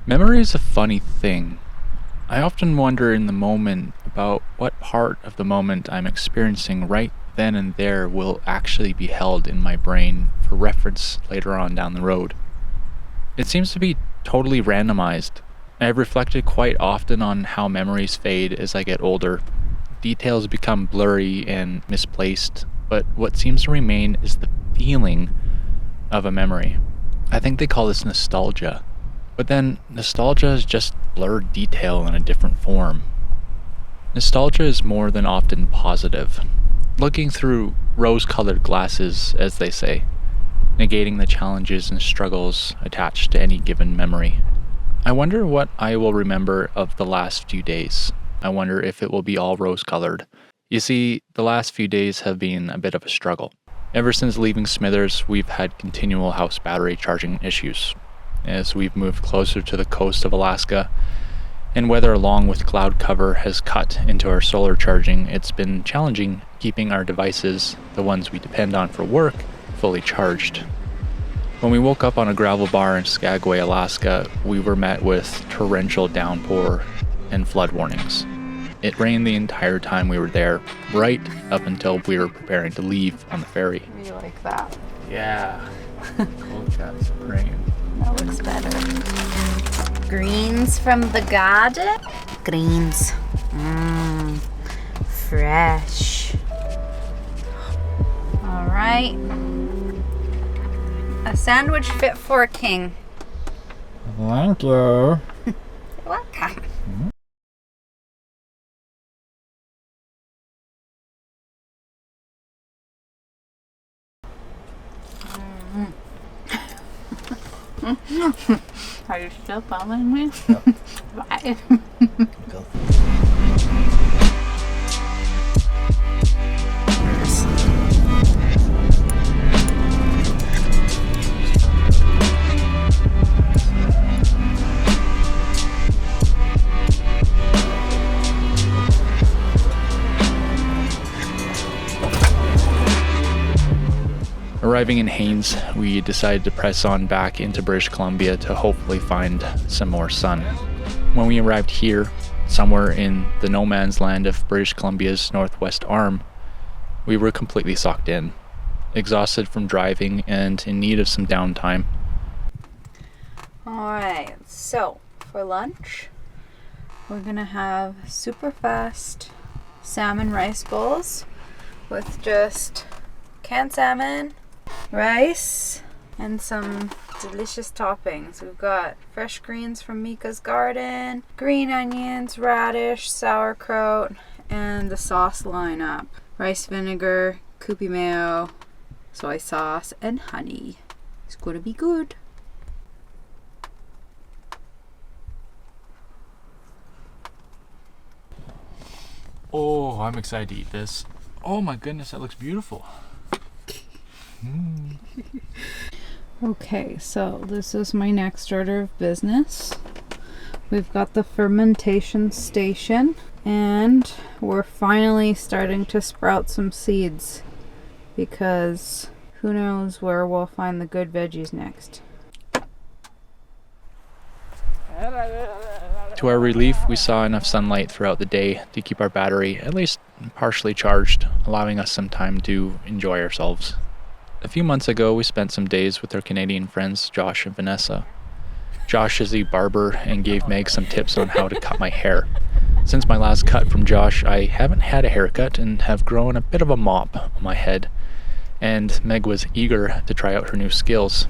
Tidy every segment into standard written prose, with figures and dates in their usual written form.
Memory is a funny thing. I often wonder in the moment about what part of the moment I'm experiencing right then and there will actually be held in my brain for reference later on down the road. It seems to be totally randomized. I've reflected quite often on how memories fade as I get older. Details become blurry and misplaced, but what seems to remain is the feeling of a memory. I think they call this nostalgia. But then, nostalgia is just blurred detail in a different form. Nostalgia is more than often positive, looking through rose colored glasses, as they say, negating the challenges and struggles attached to any given memory. I wonder what I will remember of the last few days. I wonder if it will be all rose colored. You see, the last few days have been a bit of a struggle. Ever since leaving Smithers, we've had continual house battery charging issues. As we've moved closer to the coast of Alaska, and weather along with cloud cover has cut into our solar charging, it's been challenging keeping our devices, the ones we depend on for work, fully charged. When we woke up on a gravel bar in Skagway, Alaska, we were met with torrential downpour and flood warnings. It rained the entire time we were there, right up until we were preparing to leave on the ferry. You like that? Yeah. Cold cat supreme. That looks better. Greens from the garden. Greens. Fresh. All right. A sandwich fit for a king. Thank you. You're welcome. Are you still following me? Yep. Bye. Go. Arriving in Haines, we decided to press on back into British Columbia to hopefully find some more sun. When we arrived here, somewhere in the no man's land of British Columbia's northwest arm, we were completely socked in, exhausted from driving and in need of some downtime. Alright, so for lunch, we're gonna have super fast salmon rice bowls with just canned salmon, rice, and some delicious toppings. We've got fresh greens from Mika's garden, green onions, radish, sauerkraut, and the sauce lineup. Rice vinegar, Kewpie mayo, soy sauce, and honey. It's gonna be good. Oh, I'm excited to eat this. Oh my goodness, that looks beautiful. Okay, so this is my next order of business. We've got the fermentation station, and we're finally starting to sprout some seeds because who knows where we'll find the good veggies next. To our relief, we saw enough sunlight throughout the day to keep our battery at least partially charged, allowing us some time to enjoy ourselves. A few months ago, we spent some days with our Canadian friends, Josh and Vanessa. Josh is a barber and gave Meg some tips on how to cut my hair. Since my last cut from Josh, I haven't had a haircut and have grown a bit of a mop on my head, and Meg was eager to try out her new skills.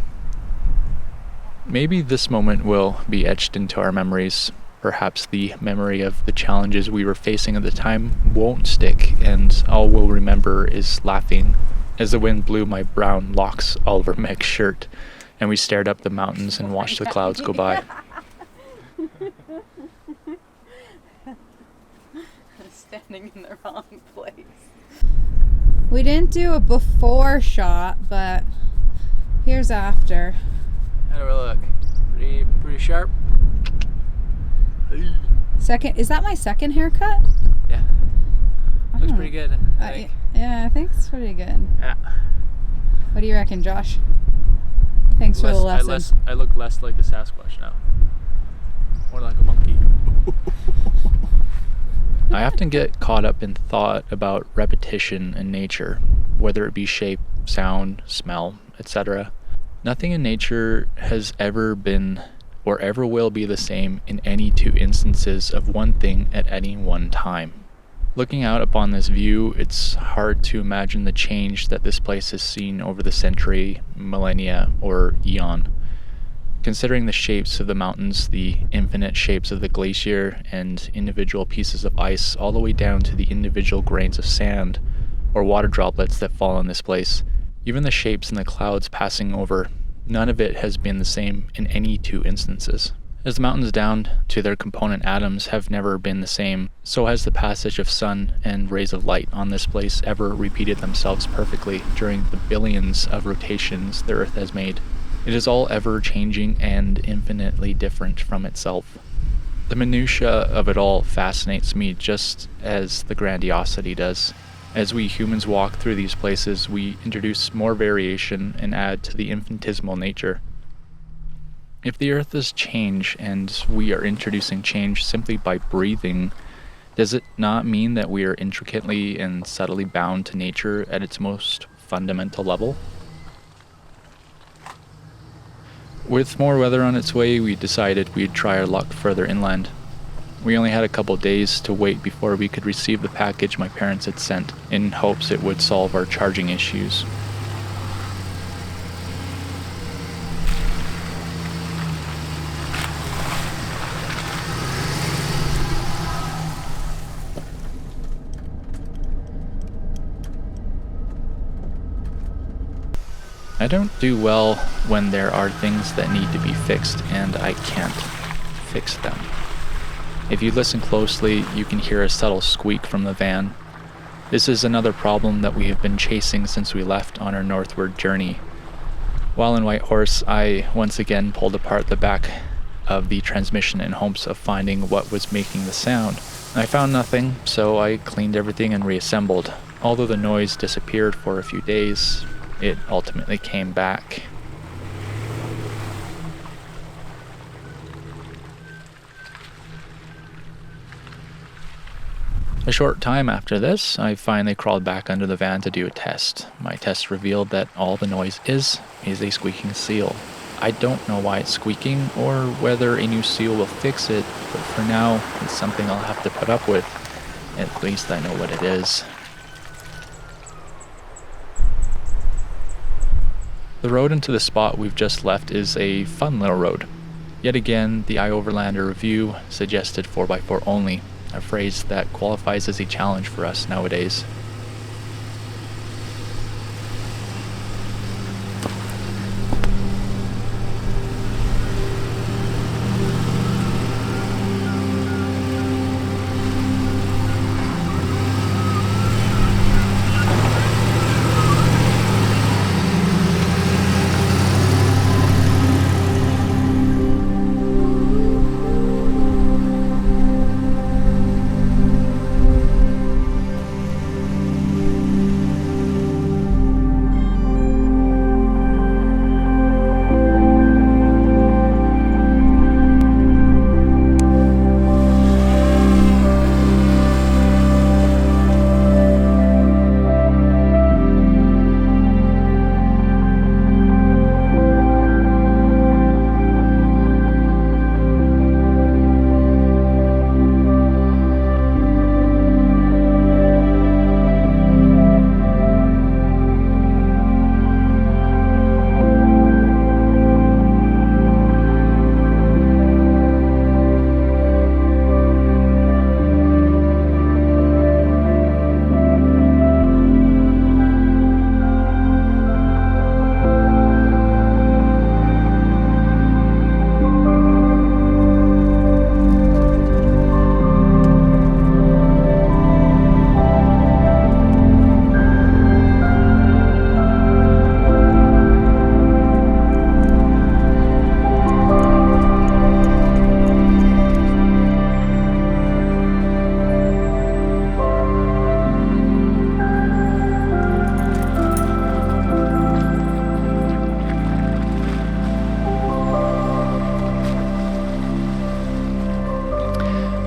Maybe this moment will be etched into our memories. Perhaps the memory of the challenges we were facing at the time won't stick, and all we'll remember is laughing as the wind blew my brown locks all over Meg's shirt, and we stared up the mountains and watched the clouds go by. Standing in the wrong place. We didn't do a before shot, but here's after. How do I look? Pretty sharp? Second, is that my second haircut? Yeah. Looks pretty good, I think. Yeah, I think it's pretty good. Yeah. What do you reckon, Josh? Thanks for the lesson. I look less like a Sasquatch now. More like a monkey. I often get caught up in thought about repetition in nature, whether it be shape, sound, smell, etc. Nothing in nature has ever been or ever will be the same in any two instances of one thing at any one time. Looking out upon this view, it's hard to imagine the change that this place has seen over the century, millennia, or eon. Considering the shapes of the mountains, the infinite shapes of the glacier, and individual pieces of ice, all the way down to the individual grains of sand or water droplets that fall on this place, even the shapes in the clouds passing over, none of it has been the same in any two instances. As the mountains down to their component atoms have never been the same, so has the passage of sun and rays of light on this place ever repeated themselves perfectly during the billions of rotations the Earth has made. It is all ever changing and infinitely different from itself. The minutiae of it all fascinates me just as the grandiosity does. As we humans walk through these places, we introduce more variation and add to the infinitesimal nature. If the Earth is change and we are introducing change simply by breathing, does it not mean that we are intricately and subtly bound to nature at its most fundamental level? With more weather on its way, we decided we'd try our luck further inland. We only had a couple days to wait before we could receive the package my parents had sent, in hopes it would solve our charging issues. I don't do well when there are things that need to be fixed and I can't fix them. If you listen closely, you can hear a subtle squeak from the van. This is another problem that we have been chasing since we left on our northward journey. While in Whitehorse, I once again pulled apart the back of the transmission in hopes of finding what was making the sound. I found nothing, so I cleaned everything and reassembled. Although the noise disappeared for a few days, it ultimately came back. A short time after this, I finally crawled back under the van to do a test. My test revealed that all the noise is a squeaking seal. I don't know why it's squeaking or whether a new seal will fix it, but for now, it's something I'll have to put up with. At least I know what it is. The road into the spot we've just left is a fun little road. Yet again, the iOverlander review suggested 4x4 only, a phrase that qualifies as a challenge for us nowadays.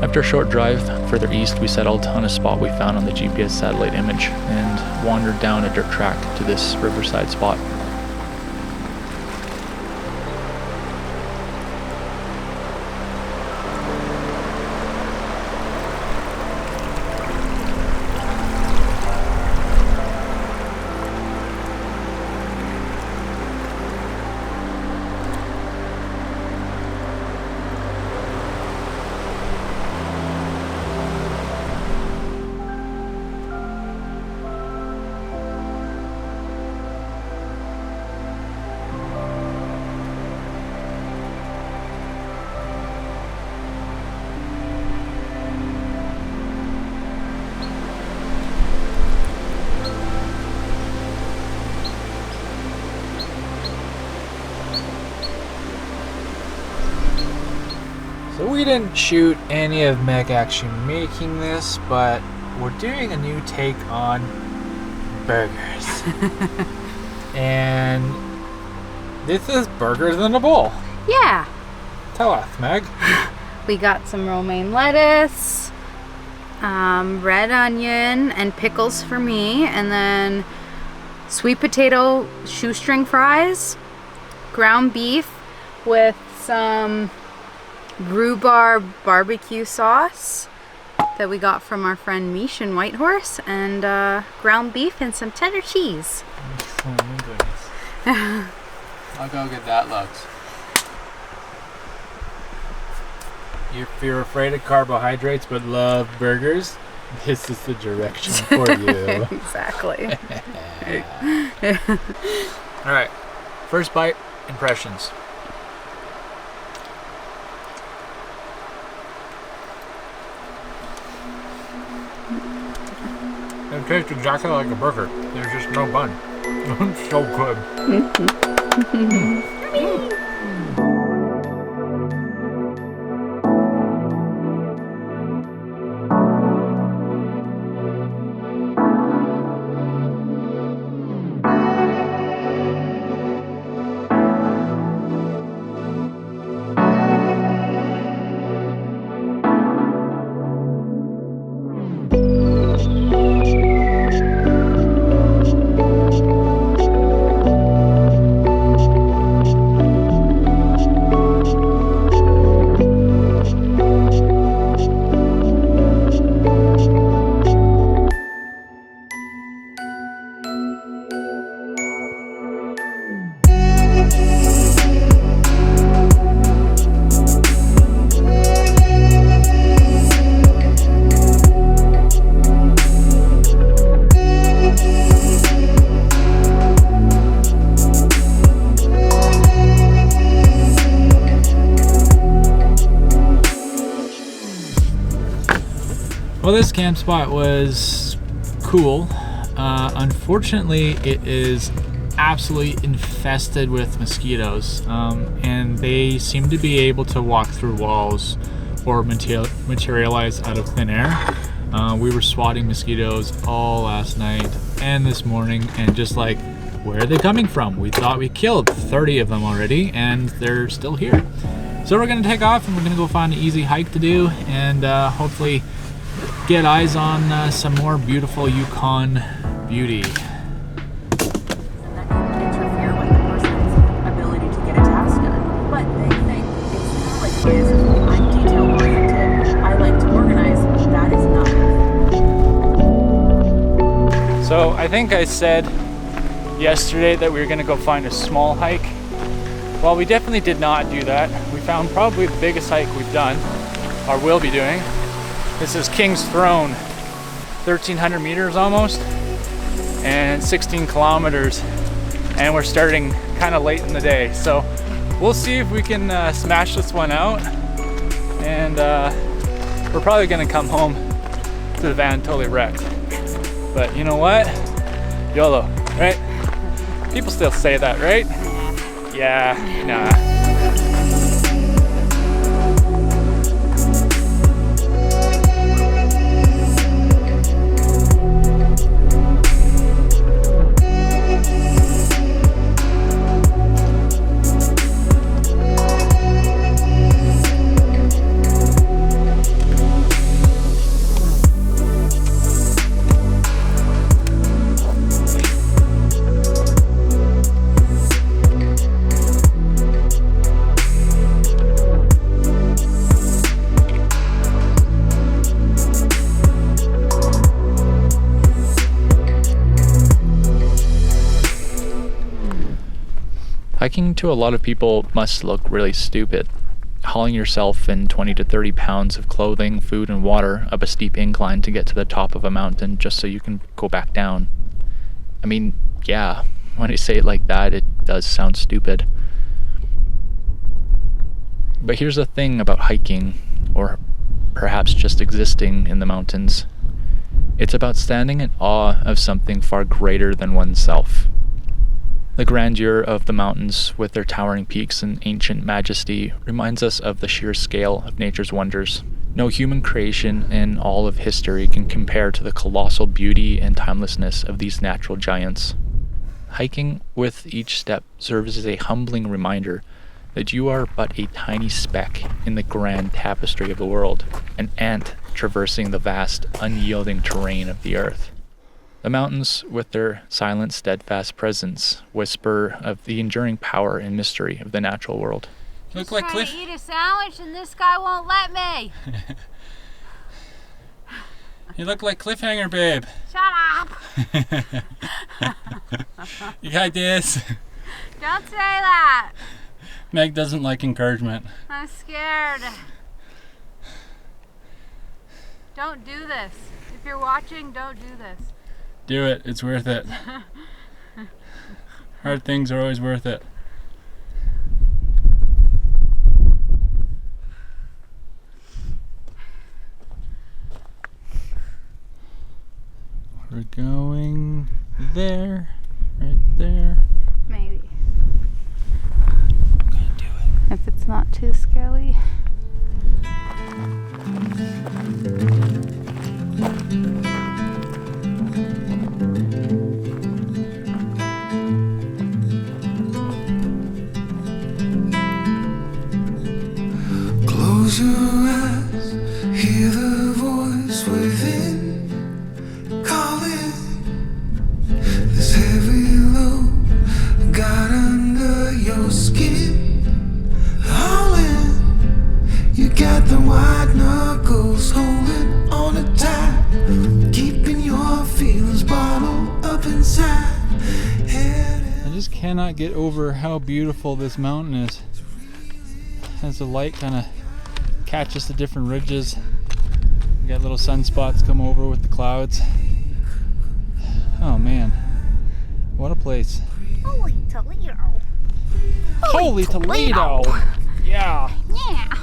After a short drive further east, we settled on a spot we found on the GPS satellite image and wandered down a dirt track to this Riverside spot. So we didn't shoot any of Meg actually making this, but we're doing a new take on burgers. And this is burgers in a bowl. Yeah. Tell us, Meg. We got some romaine lettuce, red onion, and pickles for me, and then sweet potato shoestring fries, ground beef with some rhubarb barbecue sauce that we got from our friend Mish in Whitehorse, and ground beef and some cheddar cheese. Oh my goodness. Look how good that looks. If you're afraid of carbohydrates but love burgers, this is the direction for you. Exactly. Alright, first bite, impressions. It tastes exactly like a burger. There's just no bun. It's so good. Well, this camp spot was cool. Unfortunately, it is absolutely infested with mosquitoes, and they seem to be able to walk through walls or materialize out of thin air. We were swatting mosquitoes all last night and this morning, and just like, where are they coming from? We thought we killed 30 of them already, and they're still here. So we're gonna take off and we're gonna go find an easy hike to do, and hopefully get eyes on some more beautiful Yukon beauty. That can interfere with the person's ability to get a task done. But they think it's kind of like it is. I'm detail oriented. I like to organize. That is not. So I think I said yesterday that we were going to go find a small hike. Well, we definitely did not do that. We found probably the biggest hike we've done, or will be doing. This is King's Throne, 1,300 meters almost, and 16 kilometers, and we're starting kind of late in the day. So we'll see if we can smash this one out, and we're probably gonna come home to the van totally wrecked. But you know what? YOLO, right? People still say that, right? Yeah, nah. Hiking to a lot of people must look really stupid. Hauling yourself and 20 to 30 pounds of clothing, food, and water up a steep incline to get to the top of a mountain just so you can go back down. I mean, yeah, when I say it like that, it does sound stupid. But here's the thing about hiking, or perhaps just existing in the mountains. It's about standing in awe of something far greater than oneself. The grandeur of the mountains, with their towering peaks and ancient majesty, reminds us of the sheer scale of nature's wonders. No human creation in all of history can compare to the colossal beauty and timelessness of these natural giants. Hiking with each step serves as a humbling reminder that you are but a tiny speck in the grand tapestry of the world, an ant traversing the vast, unyielding terrain of the earth. The mountains, with their silent, steadfast presence, whisper of the enduring power and mystery of the natural world. You look like Cliff. To eat a sandwich and this guy won't let me. You look like Cliffhanger, babe. Shut up. You got this. Don't say that. Meg doesn't like encouragement. I'm scared. Don't do this. If you're watching, don't do this. Do it. It's worth it. Hard things are always worth it. We're going there, right there. Maybe. I'm gonna do it. If it's not too scary. Close your eyes, hear the voice within calling. This heavy load got under your skin, hauling. You got the white knuckles holding on it tight, keeping your feelings bottled up inside. I just cannot get over how beautiful this mountain is. As the light kind of catches the different ridges, we got little sunspots come over with the clouds. Oh man, what a place. Holy Toledo. Holy Toledo! Yeah! Yeah.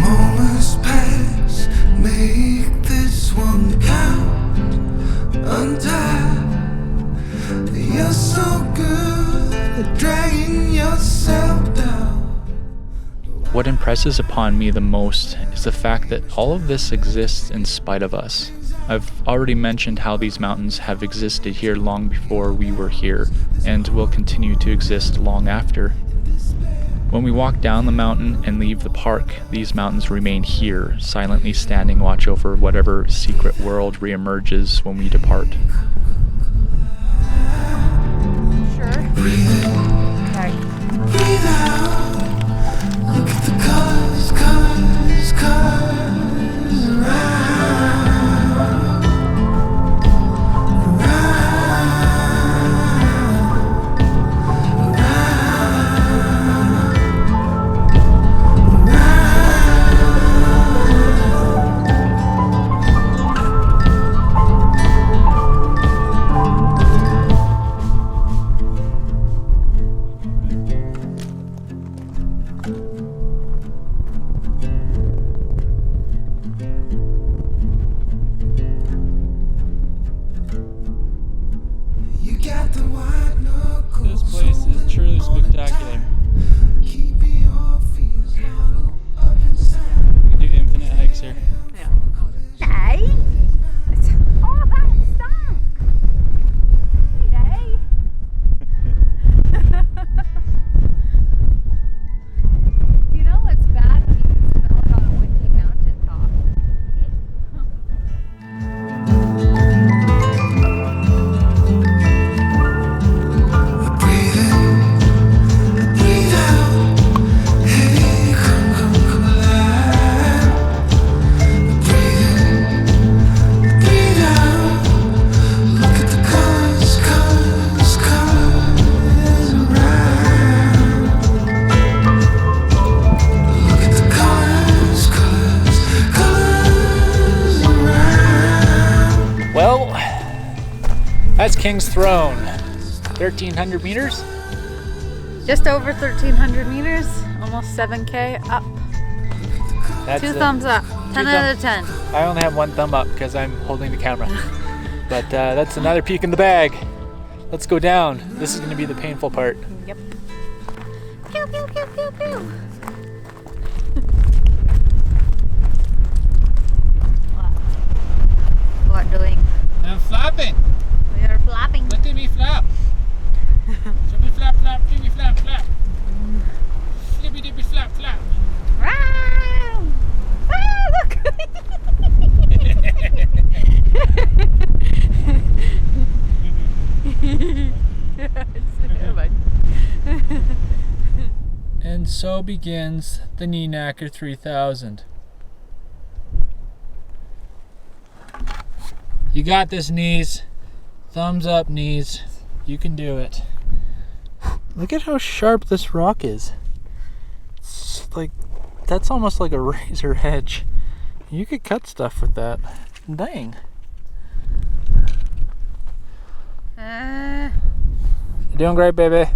Moments pass, make this one count. Untie. You're so good at dragging yourself down. What impresses upon me the most is the fact that all of this exists in spite of us. I've already mentioned how these mountains have existed here long before we were here, and will continue to exist long after. When we walk down the mountain and leave the park, these mountains remain here, silently standing watch over whatever secret world reemerges when we depart. Sure. Okay. Breathe out. Look at the colors, colors, colors around. You got the white knuckles. This place is truly spectacular. Keeping your feelings bottled up inside. We can do infinite hikes here. Hey. It's all about stunk. Hey. You know what's bad when you can smell it on a windy mountain top? King's Throne. 1,300 meters? Just over 1,300 meters, almost 7K up. That's Two thumbs up, 10 out of 10. I only have one thumb up because I'm holding the camera. But that's another peek in the bag. Let's go down. This is going to be the painful part. Yep. Pew, pew, pew, pew, pew. What doing? I'm flopping. We are flapping. Look at me flap. Flippy flap flap, flippy flap flap. Flippy dippy flap flap. Wow! Ah, look! And so begins the Knee Knacker 3000. You got this, knees. Thumbs up, knees. You can do it. Look at how sharp this rock is. It's like, that's almost like a razor edge. You could cut stuff with that. Dang. You doing great, baby?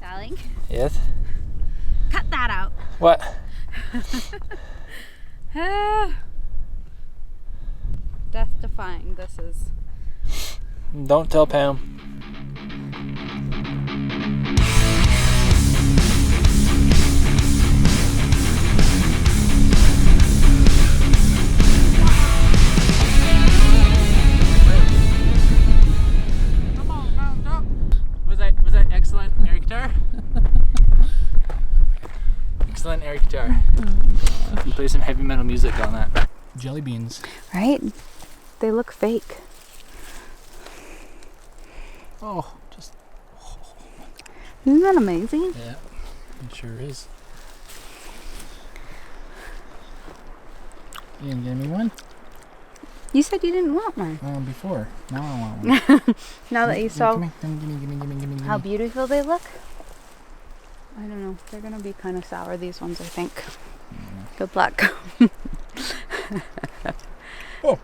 Darling, Yes. cut that out. What? Death defying this is. Don't tell Pam. Was that excellent air guitar? Excellent air guitar. You play some heavy metal music on that. Jelly beans. Right? They look fake. Oh, just Isn't that amazing? yeah, it sure is. You gonna give me one? You said you didn't want one. Before. Now I want one. Now that you saw Gimme. how beautiful they look. I don't know. They're gonna be kind of sour, these ones, I think. Good luck. Oh.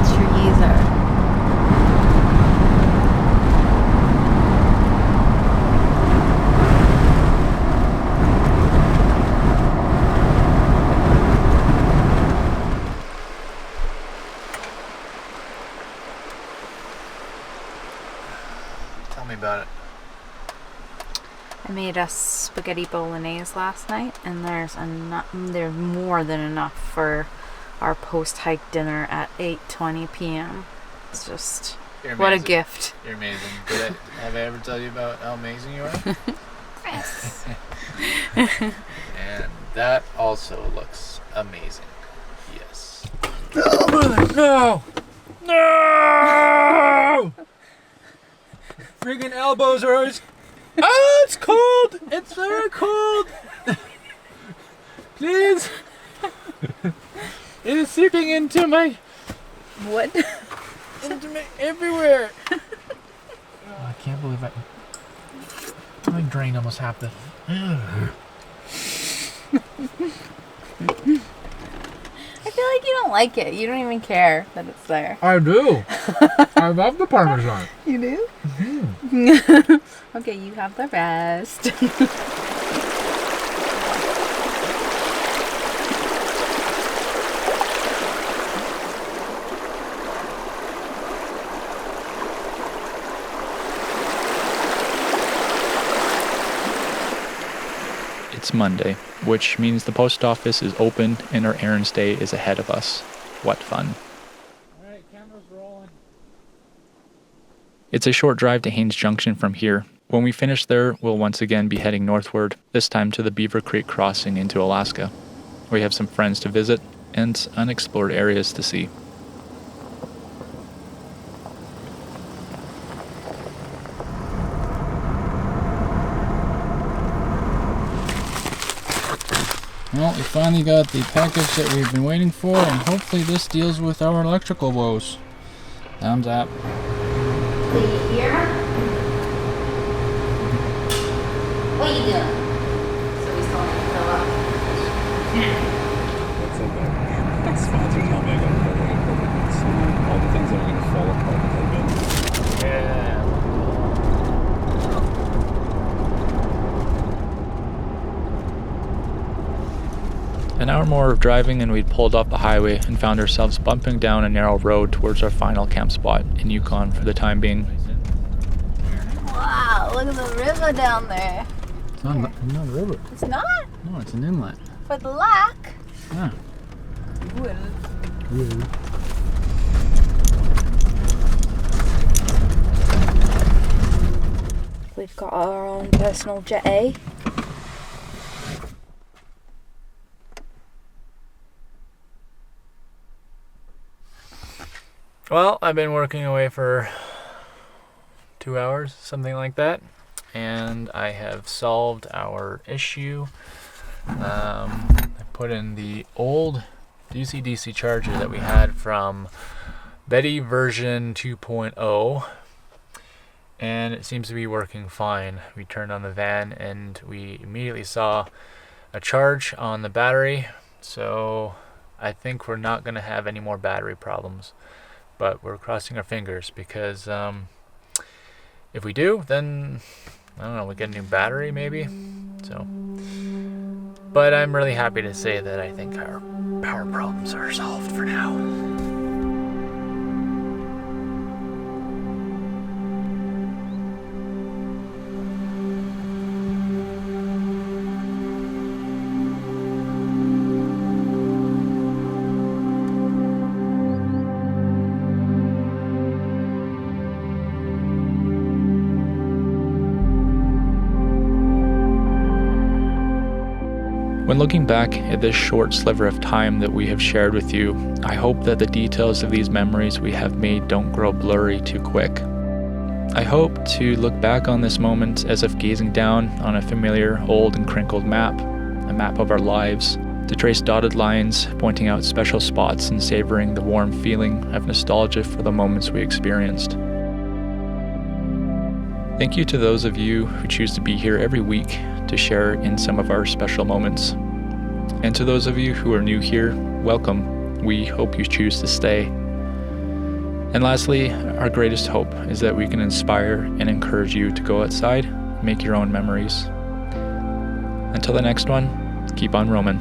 Trees are. Tell me about it. I made us spaghetti bolognese last night, and there's more than enough for our post-hike dinner at 8:20 p.m. It's just You're what a amazing. gift. You're amazing. Have I ever told you about how amazing you are? Yes. And that also looks amazing. Yes. No! No! Friggin' elbows are always. Oh, it's cold! It's very cold! Please! It is seeping into my. What? into me everywhere! Oh, I can't believe I drained almost half the. I feel like you don't like it. You don't even care that it's there. I do! I love the Parmesan. You do? Mm-hmm. Okay, you have the rest. It's Monday, which means the post office is open and our errands day is ahead of us. What fun. Alright, camera's rolling. It's a short drive to Haines Junction from here. When we finish there, we'll once again be heading northward, this time to the Beaver Creek crossing into Alaska. We have some friends to visit and unexplored areas to see. Well, we finally got the package that we've been waiting for, and hopefully this deals with our electrical woes. Thumbs up. Here. What are you doing? So we still need to fill up. It's like a sponsor told me I gotta fill like all the things that are gonna fall apart if I build. Yeah. An hour more of driving and we'd pulled off the highway and found ourselves bumping down a narrow road towards our final camp spot in Yukon for the time being. Wow, look at the river down there. It's not a river. It's not? No, it's an inlet. For the lack. Yeah. Well. We've got our own personal jet A. Well, I've been working away for 2 hours, something like that, and I have solved our issue. I put in the old DC-DC charger that we had from Betty version 2.0, and it seems to be working fine. We turned on the van and we immediately saw a charge on the battery, so I think we're not going to have any more battery problems. But we're crossing our fingers because if we do, then I don't know, we get a new battery maybe. So, but I'm really happy to say that I think our power problems are solved for now. When looking back at this short sliver of time that we have shared with you, I hope that the details of these memories we have made don't grow blurry too quick. I hope to look back on this moment as if gazing down on a familiar, old and crinkled map, a map of our lives, to trace dotted lines, pointing out special spots and savoring the warm feeling of nostalgia for the moments we experienced. Thank you to those of you who choose to be here every week to share in some of our special moments. And to those of you who are new here, welcome. We hope you choose to stay. And lastly, our greatest hope is that we can inspire and encourage you to go outside, make your own memories. Until the next one, keep on roaming.